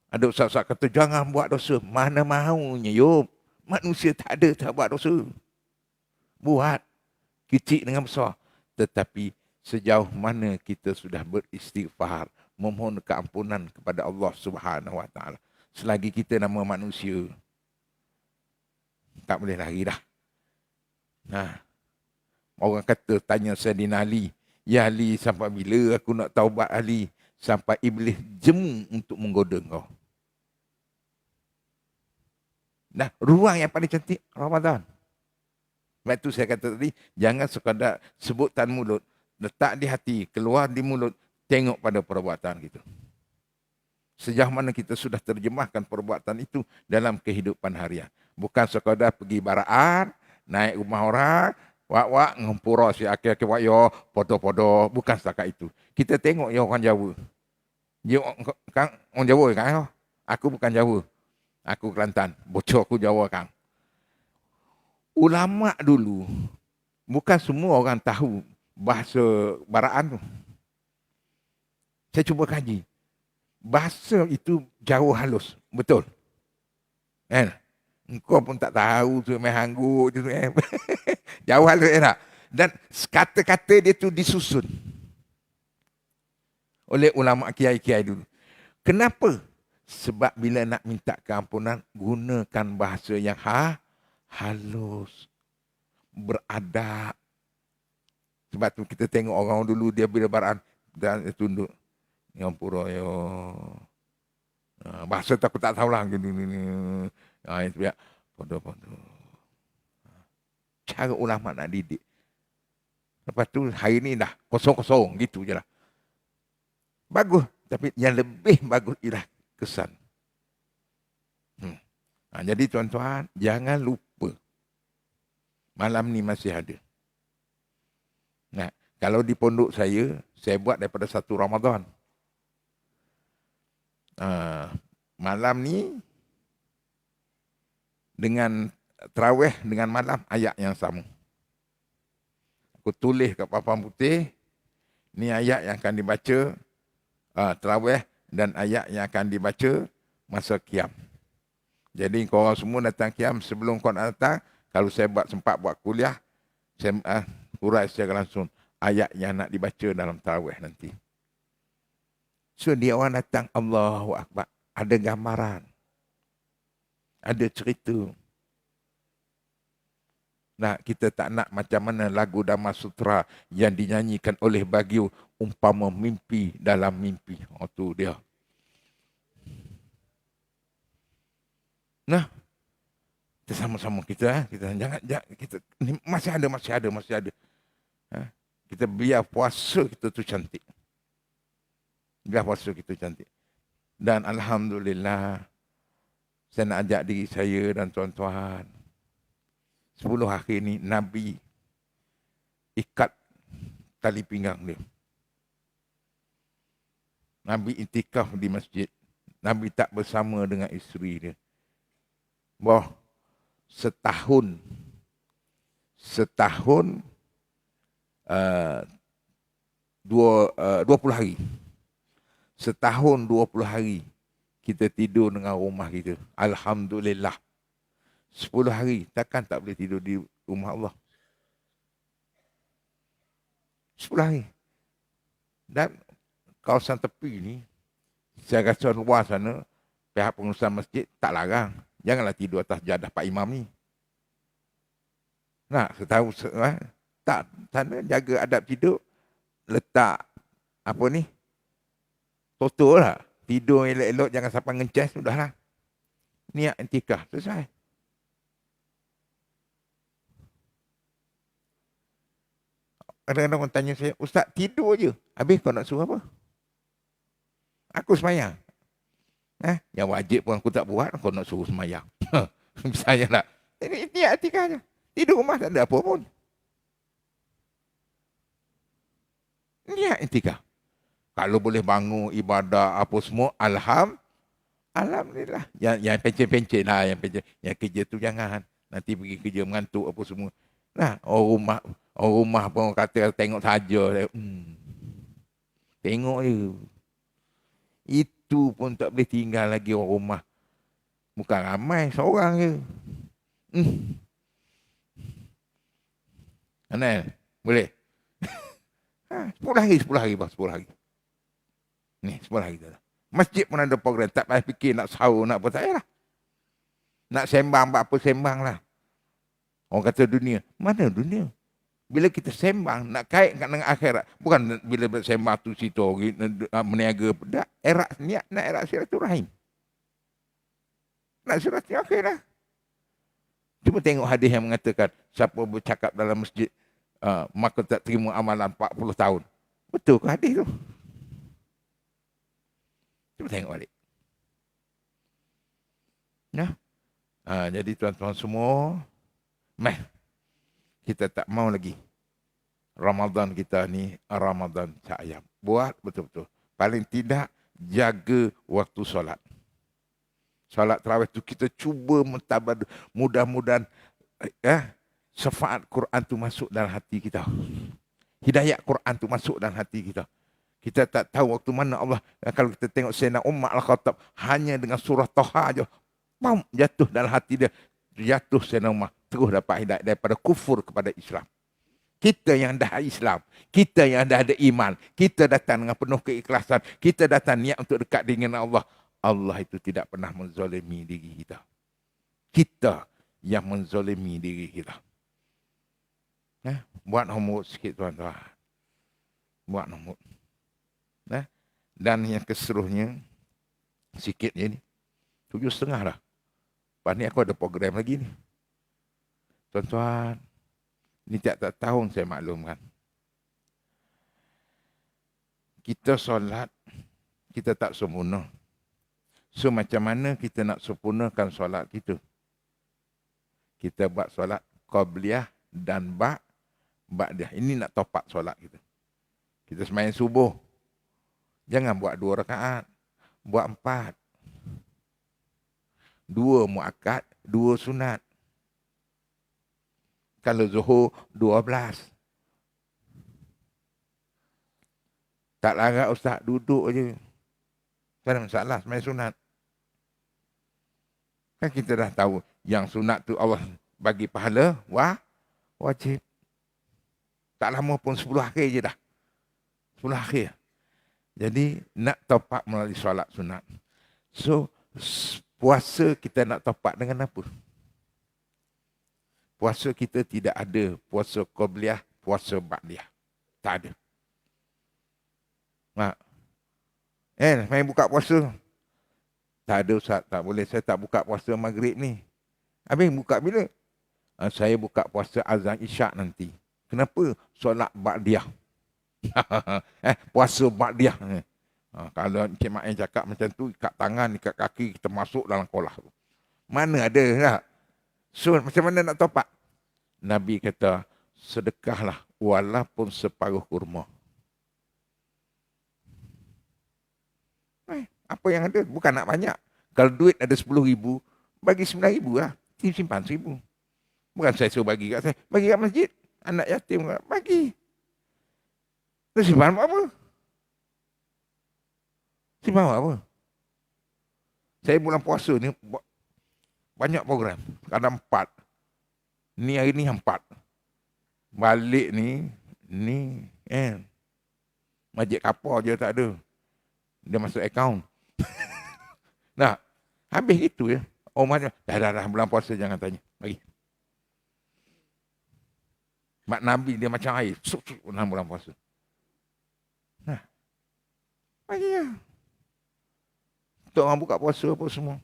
Ada ustaz-ustaz kata, jangan buat dosa. Mana maunya, Yop. Manusia tak ada tak buat dosa. Buat. Kecil dengan besar. Tetapi sejauh mana kita sudah beristighfar, memohon keampunan kepada Allah Subhanahu Wa Taala. Selagi kita nama manusia, tak boleh lari dah. Nah, orang kata, tanya Sayyidina Ali, ya Ali, sampai bila aku nak taubat Ali? Sampai iblis jemu untuk menggoda kau. Nah, ruang yang paling cantik, Ramadan. Sebab itu saya kata tadi, jangan sekadar sebutan mulut, letak di hati, keluar di mulut, tengok pada perbuatan kita. Sejauh mana kita sudah terjemahkan perbuatan itu dalam kehidupan harian. Bukan sekadar pergi baraan, naik rumah orang, wak-wak, ngempura si aki-aki wak yo, podo-podo. Bukan setakat itu. Kita tengok ya orang Jawa. Dia Kang, orang Jawa kan? Aku bukan Jawa. Aku Kelantan. Bocor aku Jawa, Kang. Ulama dulu, bukan semua orang tahu bahasa baraan tu. Saya cuba kaji. Bahasa itu jauh halus. Betul. Kan? Engkau pun tak tahu tu, main hanggut tu. Jauh halus tak? Dan kata-kata dia tu disusun oleh ulama kiai-kiai dulu. Kenapa? Sebab bila nak minta keampunan, gunakan bahasa yang halus, beradab. Sebab tu kita tengok orang dulu, dia bila baraan, dan dia tunduk. Ngampura yo. Bahasa tu aku tak tahulah. Itu ya. Podo-podo. Cara ulama nak didik. Lepas tu hari ni dah kosong-kosong gitu je lah. Bagus. Tapi yang lebih bagus ialah kesan. Jadi tuan-tuan, jangan lupa. Malam ni masih ada. Nah, kalau di pondok saya buat daripada 1 Ramadan. Malam ni dengan tarawih dengan malam ayat yang sama. Aku tulis kat papan putih, ni ayat yang akan dibaca tarawih dan ayat yang akan dibaca masa qiyam. Jadi korang semua datang qiyam, sebelum korang datang, kalau saya sempat buat kuliah, saya hurai secara langsung ayat yang nak dibaca dalam tarawih nanti. So dia orang datang, Allahu Akbar, ada gambaran, ada cerita. Nah, kita tak nak macam mana lagu Dhamma Sutra yang dinyanyikan oleh Bagiu, umpama mimpi dalam mimpi. Oh tu dia. Nah, kita sama-sama kita jangan kita masih ada. Kita biar puasa kita tu cantik. Biar puasa kita cantik. Dan alhamdulillah, saya nak ajak diri saya dan tuan-tuan, 10 hari ni Nabi ikat tali pinggang dia. Nabi itikaf di masjid. Nabi tak bersama dengan isteri dia. Setahun 20 hari. Setahun 20 hari kita tidur dengan rumah kita. Alhamdulillah. 10 hari takkan tak boleh tidur di rumah Allah. 10 hari. Dan kawasan tepi ni, saya rasa luar sana, pihak pengurusan masjid tak larang. Janganlah tidur atas jadah Pak Imam ni. Nak tahu tak, sana jaga adab tidur, letak apa ni, total lah. Tidur elok-elok, jangan sampai ngencas, sudahlah. Niat intikah, selesai. Kadang-kadang orang tanya saya, Ustaz tidur je. Habis kau nak suruh apa? Aku sembahyang. Yang wajib pun aku tak buat, kau nak suruh semayang. Misalnya nak. Ini etikanya. Tidur rumah tak ada apa pun. Ini etika. Kalau boleh bangun ibadah apa semua, alhamdulillah. Yang pencen-pencen lah, yang kerja tu jangan. Nanti pergi kerja mengantuk apa semua. Nah, orang rumah pun kata tengok saja. Tengok je. Itu pun tak boleh tinggal lagi orang rumah. Bukan ramai, seorang je. Anel, boleh? 10 hari, bang, 10 hari. Ni, 10 hari dah. Masjid pun ada program. Tak payah fikir nak sahur, nak apa. Tak payah lah. Nak sembang, apa sembang lah. Orang kata dunia. Mana dunia? Bila kita sembang, nak kaitkan dengan akhirat. Bukan bila sembang tu situ, meniaga. Tak, erat niat, nak erat silaturahim. Nak silaturahim, okey lah. Cuba tengok hadis yang mengatakan, siapa bercakap dalam masjid, maka tak terima amalan 40 tahun. Betul ke hadis tu? Cuba tengok balik. Ya? Jadi tuan-tuan semua, kita tak mau lagi Ramadan kita ni Ramadan cak ayam. Buat betul-betul. Paling tidak jaga waktu solat. Solat tarawih tu kita cuba mentabad, mudah-mudahan syafaat Quran tu masuk dalam hati kita. Hidayat Quran tu masuk dalam hati kita. Kita tak tahu waktu mana Allah, kalau kita tengok Sayyidina Umar Al-Khattab, hanya dengan surah Taha aja, jatuh dalam hati dia. Jatuh Sayyidina Umar, terus dapat hidayat daripada kufur kepada Islam. Kita yang dah Islam, kita yang dah ada iman, kita datang dengan penuh keikhlasan, kita datang niat untuk dekat dengan Allah. Allah itu tidak pernah menzalimi diri kita. Kita yang menzalimi diri kita. Buat homework sikit tuan-tuan. Buat homework. Dan yang keseluruhnya, sikit je ni. 7.30 dah. Lepas ni aku ada program lagi ni. Tuan-tuan, ni tiap-tiap tahun saya maklumkan. Kita solat, kita tak sempurna. So macam mana kita nak sempurnakan solat kita? Kita buat solat qabliyah dan ba'diyah. Ini nak top up solat kita. Kita sembahyang subuh. Jangan buat 2 rakaat. Buat 4. 2 muakkad, 2 sunat. Kalau zuhur, 12. Tak larat ustaz, duduk je. Tak ada masalah, sembahyang sunat. Kan kita dah tahu, yang sunat tu Allah bagi pahala, wajib. Tak lama pun 10 akhir je dah. 10 akhir. Jadi, nak top up melalui solat sunat. So, puasa kita nak top up dengan apa? Puasa kita tidak ada puasa qabliyah, puasa ba'diyah. Tak ada. Main buka puasa. Tak ada ustaz, tak boleh. Saya tak buka puasa maghrib ni. Habis buka bila? Saya buka puasa azan isyak nanti. Kenapa? Solat ba'diyah. Puasa ba'diyah. Kalau Encik Mak yang cakap macam tu, ikat tangan, ikat kaki, kita masuk dalam kolah tu. Mana ada tak? So, macam mana nak topak? Nabi kata, sedekahlah walaupun separuh kurma. Apa yang ada? Bukan nak banyak. Kalau duit ada 10,000, bagi 9,000 lah. Simpan 1,000. Bukan saya suruh bagi kat saya. Bagi kat masjid. Anak yatim, bagi. Terus simpan apa? Simpan apa? Saya bulan puasa ni, banyak program. Kadang 4. Ni hari ni 4. Balik ni, masjid kapal je tak ada. Dia masuk akaun. Nah, habis itu ya. Orang macam, dah, bulan puasa jangan tanya. Bagi. Mak Nabi dia macam air. Bulan puasa. Nah, bagi lah. Untuk orang buka puasa apa semua.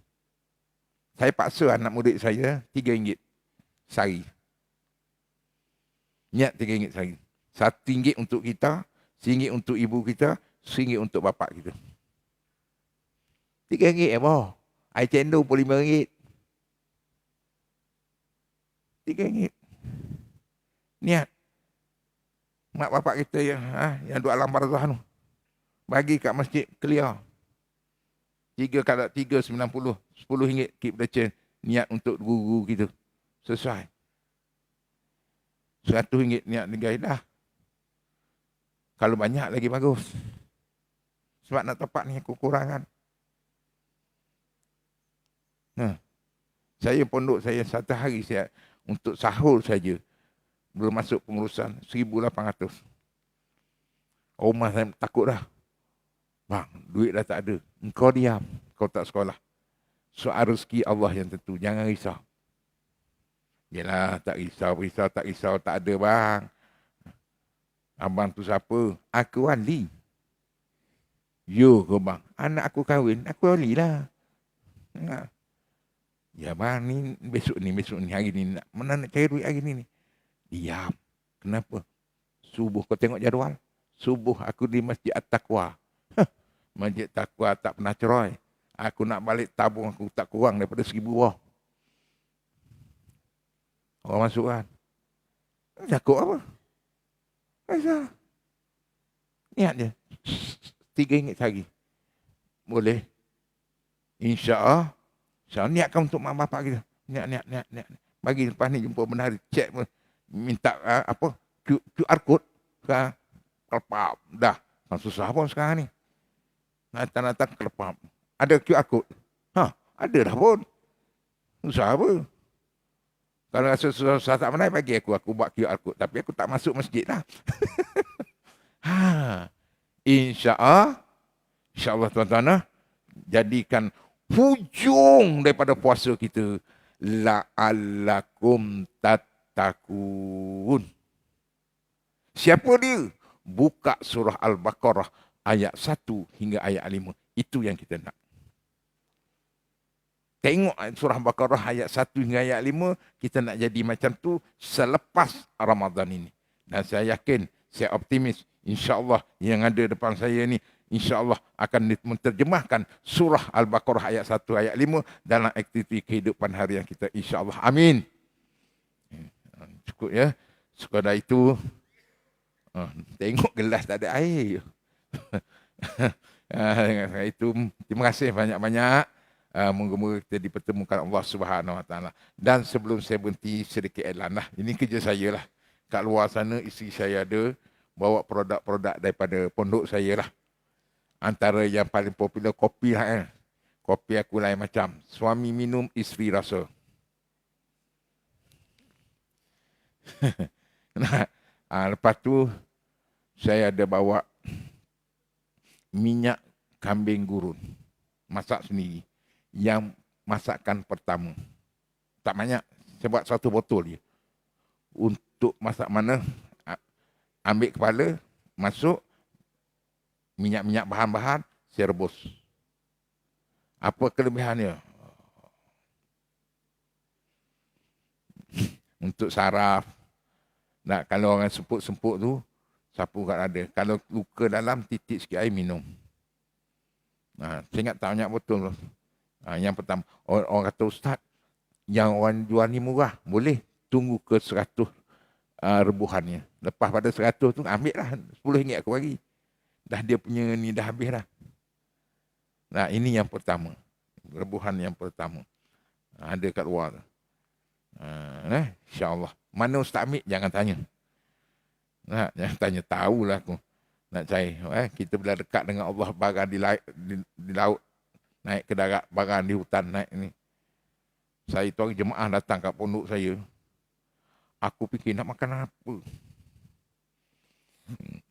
Saya paksa anak murid saya RM3 sehari. Niat RM3 sehari. RM1 untuk kita, RM1 untuk ibu kita, RM1 untuk bapak kita. RM3 apa? Air cendol pun RM5. RM3. Niat. Mak bapak kita yang duk alam barzah tu. Bagi kat masjid clear. 3 kali 3, 90. RM10 keep the change. Niat untuk guru kita. Sesuai. RM100 niat negara dah. Kalau banyak lagi bagus. Sebab nak tepat ni kekurangan. Saya pondok saya satu hari saya untuk sahur saja. Belum masuk pengurusan 1,800. Rumah saya takut dah. Bang, duit dah tak ada. Engkau diam. Kau tak sekolah. Soal rezeki Allah yang tentu. Jangan risau. Yelah, tak risau, tak ada bang. Abang tu siapa? Aku wali. Yo ke bang, anak aku kahwin, aku wali lah. Ya bang, ni besok ni, hari ni. Mana nak cari duit hari ni? Diam. Kenapa? Subuh kau tengok jadual. Subuh aku di Masjid At-Taqwa. Masjid Taqwa tak pernah cerai. Aku nak balik tabung aku tak kurang daripada 1,000 wah. Orang masuk kan. Takut apa? Kenapa? Niat je. RM3 sehari. Boleh. InsyaAllah. Niatkan untuk mak bapak kita. Niat. Bagi lepas ni jumpa bendahari. Cek pun. Minta QR code. Kelepap. Dah. Susah pun sekarang ni. Datang kelepap. Ada QR code. Ada dah pun. Susah apa? Kalau rasa susah tak pandai, bagi aku buat QR code. Tapi aku tak masuk masjid lah. InsyaAllah tuan-tuan, jadikan hujung daripada puasa kita. La'allakum tattaqun. Siapa dia? Buka surah Al-Baqarah ayat 1 hingga ayat 5. Itu yang kita nak. Tengok surah Al-Baqarah ayat 1 hingga ayat 5. Kita nak jadi macam tu selepas Ramadan ini. Dan saya yakin, saya optimis. InsyaAllah yang ada depan saya ni, InsyaAllah akan menterjemahkan surah Al-Baqarah ayat 1, ayat 5 dalam aktiviti kehidupan harian kita. InsyaAllah. Amin. Cukup ya. Sekadar itu, tengok gelas tak ada air. Itu, terima kasih banyak-banyak. Moga-moga kita dipertemukan Allah Subhanahu Wa Taala. Dan sebelum saya berhenti, sedikit iklan lah. Ini kerja saya lah. Kat luar sana isteri saya ada bawa produk-produk daripada pondok saya lah. Antara yang paling popular kopi lah. Kopi aku lain macam. Suami minum, isteri rasa. Lepas tu saya ada bawa minyak kambing gurun. Masak sendiri. Yang masakan pertama. Tak banyak. Saya buat 1 botol je. Untuk masak mana? Ambil kepala, masuk. Minyak-minyak bahan-bahan, saya rebus. Apa kelebihannya? Untuk saraf. Nak, kalau orang semput-semput tu, sapu kat ada. Kalau luka dalam, titik sikit air, minum. Saya ingat tak banyak botol tu. Yang pertama, orang kata ustaz, yang orang jual ni murah, boleh tunggu ke 100 rebuhannya. Lepas pada 100 tu, ambil lah. RM10 aku bagi. Dah dia punya ni dah habis dah. Nah, ini yang pertama. Rebuhan yang pertama. Ada kat luar tu. InsyaAllah. Mana ustaz ambil, jangan tanya. Jangan tanya, tahulah aku. Nak cari. Kita bila dekat dengan Allah, barang di laut. Naik ke darat, barang di hutan, naik ni. Saya tu hari jemaah datang kat pondok saya. Aku fikir nak makan apa.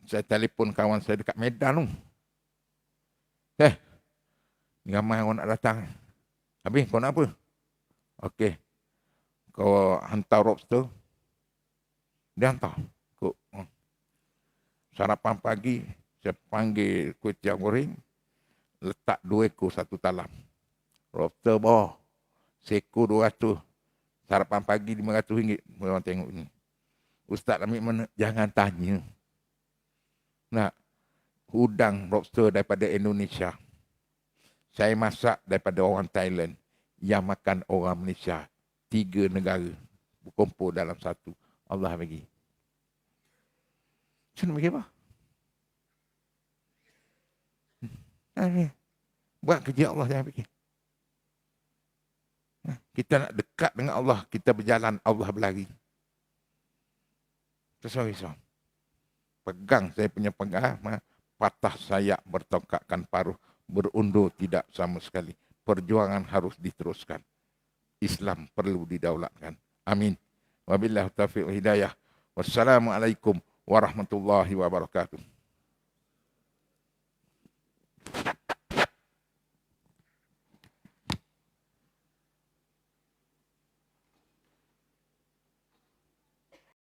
Saya telefon kawan saya dekat Medan tu. Ramai orang nak datang. Habis kau nak apa? Okey. Kau hantar lobster. Dia hantar. Sarapan pagi, saya panggil kuih tiaw goreng. Letak 2 ekor 1 talam. Lobster bawah. Sekor 200. Sarapan pagi RM500. Orang tengok ni. Ustaz ambil mana? Jangan tanya. Nak udang lobster daripada Indonesia. Saya masak daripada orang Thailand yang makan orang Malaysia. 3 negara berkumpul dalam satu. Allah bagi. Macam mana bagi apa? Buat kerja Allah jangan fikir. Kita nak dekat dengan Allah, kita berjalan, Allah berlari. Risau. Pegang saya punya pegang, patah sayap bertongkakkan paruh, berundur tidak sama sekali. Perjuangan harus diteruskan. Islam perlu didaulatkan. Amin. Wabillahi taufiq wal hidayah. Wassalamualaikum warahmatullahi wabarakatuh.